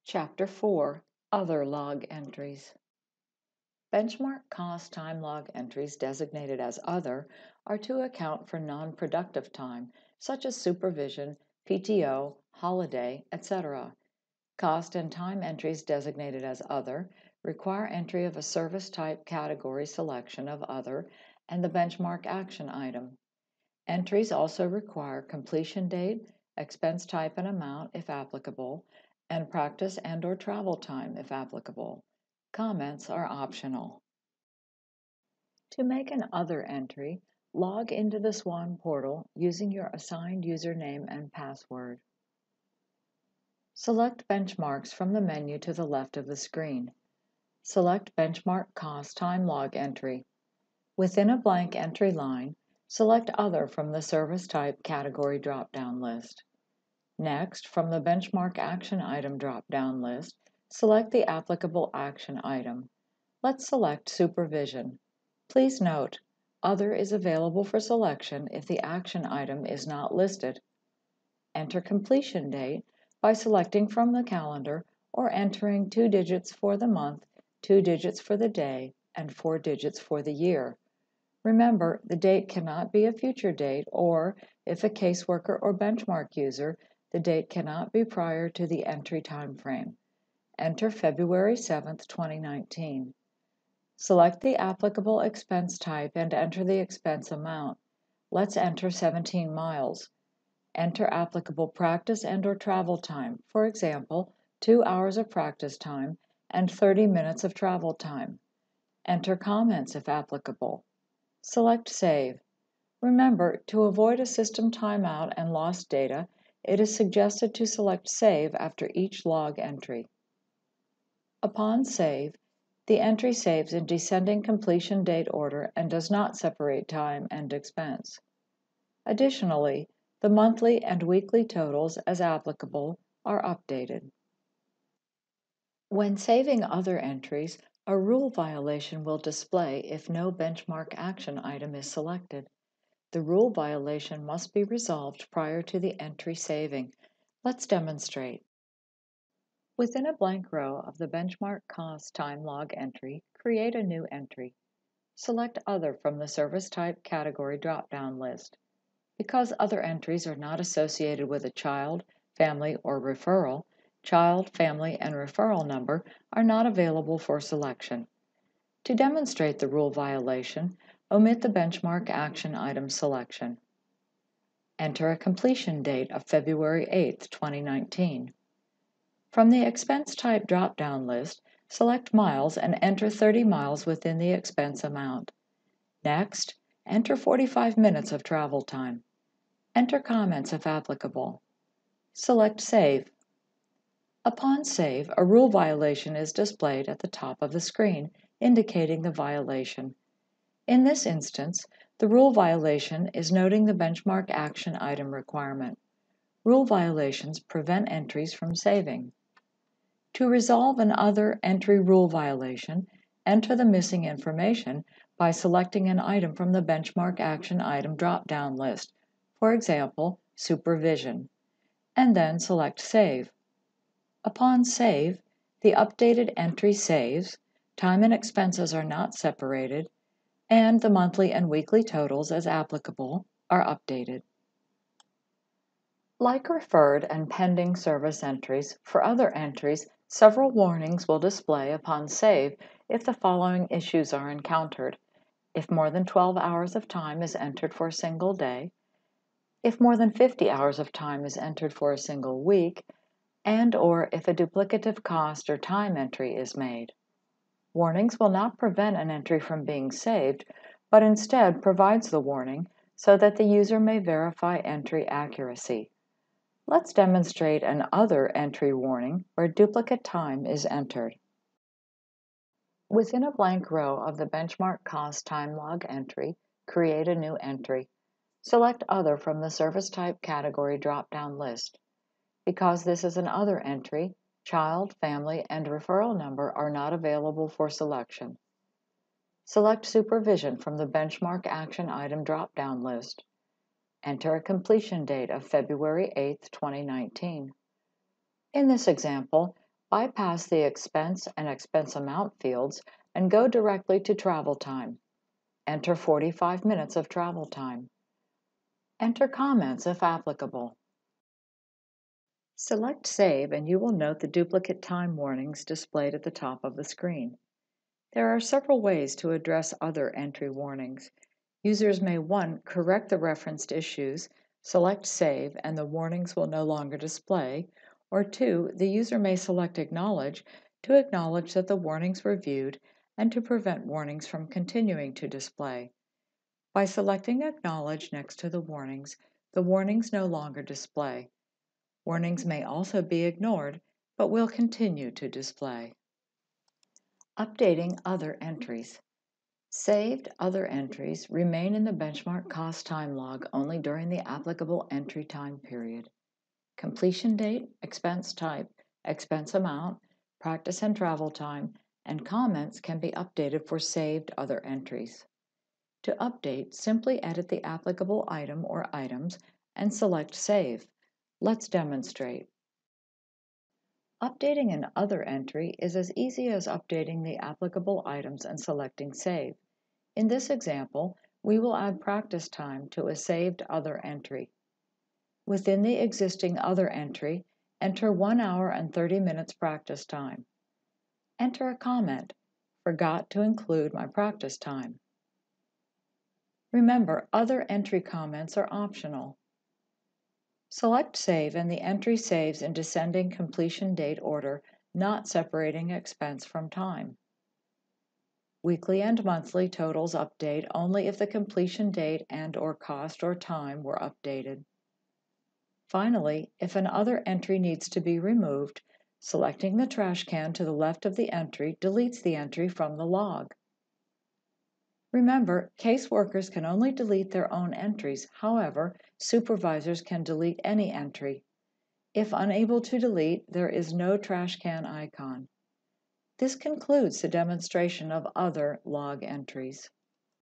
Chapter 4, Other Log Entries. Benchmark cost time log entries designated as Other are to account for non-productive time, such as supervision, PTO, holiday, etc. Cost and time entries designated as Other require entry of a service type category selection of Other and the benchmark action item. Entries also require completion date, expense type and amount if applicable, and practice and/or travel time if applicable. Comments are optional. To make an Other entry, log into the Swan portal using your assigned username and password. Select Benchmarks from the menu to the left of the screen. Select Benchmark Cost Time Log Entry. Within a blank entry line, select Other from the Service Type Category drop-down list. Next, from the Benchmark Action Item drop-down list, select the applicable action item. Let's select Supervision. Please note, Other is available for selection if the action item is not listed. Enter completion date by selecting from the calendar or entering 2 digits for the month, 2 digits for the day, and 4 digits for the year. Remember, the date cannot be a future date, or, if a caseworker or benchmark user, the date cannot be prior to the entry time frame. Enter February 7, 2019. Select the applicable expense type and enter the expense amount. Let's enter 17 miles. Enter applicable practice and/or travel time, for example, 2 hours of practice time and 30 minutes of travel time. Enter comments if applicable. Select Save. Remember, to avoid a system timeout and lost data, it is suggested to select Save after each log entry. Upon save, the entry saves in descending completion date order and does not separate time and expense. Additionally, the monthly and weekly totals, as applicable, are updated. When saving other entries, a rule violation will display if no benchmark action item is selected. The rule violation must be resolved prior to the entry saving. Let's demonstrate. Within a blank row of the benchmark cost time log entry, create a new entry. Select Other from the Service Type Category drop-down list. Because other entries are not associated with a child, family, or referral, child, family, and referral number are not available for selection. To demonstrate the rule violation, omit the benchmark action item selection. Enter a completion date of February 8, 2019. From the expense type drop-down list, select miles and enter 30 miles within the expense amount. Next, enter 45 minutes of travel time. Enter comments if applicable. Select Save. Upon save, a rule violation is displayed at the top of the screen, indicating the violation. In this instance, the rule violation is noting the benchmark action item requirement. Rule violations prevent entries from saving. To resolve an Other entry rule violation, enter the missing information by selecting an item from the benchmark action item drop-down list, for example, supervision, and then select Save. Upon save, the updated entry saves, time and expenses are not separated, and the monthly and weekly totals, as applicable, are updated. Like referred and pending service entries, for other entries, several warnings will display upon save if the following issues are encountered: if more than 12 hours of time is entered for a single day, if more than 50 hours of time is entered for a single week, and/or if a duplicative cost or time entry is made. Warnings will not prevent an entry from being saved, but instead provides the warning so that the user may verify entry accuracy. Let's demonstrate an Other entry warning where duplicate time is entered. Within a blank row of the benchmark cost time log entry, create a new entry. Select Other from the Service Type Category drop-down list. Because this is an Other entry, child, family, and referral number are not available for selection. Select Supervision from the Benchmark Action Item drop-down list. Enter a completion date of February 8, 2019. In this example, Bypass the expense and expense amount fields and go directly to travel time. Enter 45 minutes of travel time. Enter comments if applicable. Select Save and you will note the duplicate time warnings displayed at the top of the screen. There are several ways to address other entry warnings. Users may 1. Correct the referenced issues, select Save, and the warnings will no longer display, or 2. The user may select Acknowledge to acknowledge that the warnings were viewed and to prevent warnings from continuing to display. By selecting Acknowledge next to the warnings no longer display. Warnings may also be ignored, but will continue to display. Updating other entries. Saved other entries remain in the benchmark cost time log only during the applicable entry time period. Completion date, expense type, expense amount, practice and travel time, and comments can be updated for saved other entries. To update, simply edit the applicable item or items and select Save. Let's demonstrate. Updating an other entry is as easy as updating the applicable items and selecting Save. In this example, we will add practice time to a saved other entry. Within the existing other entry, enter 1 hour and 30 minutes practice time. Enter a comment, "Forgot to include my practice time." Remember, other entry comments are optional. Select Save and the entry saves in descending completion date order, not separating expense from time. Weekly and monthly totals update only if the completion date and/or cost or time were updated. Finally, if an other entry needs to be removed, selecting the trash can to the left of the entry deletes the entry from the log. Remember, caseworkers can only delete their own entries. However, supervisors can delete any entry. If unable to delete, there is no trash can icon. This concludes the demonstration of other log entries.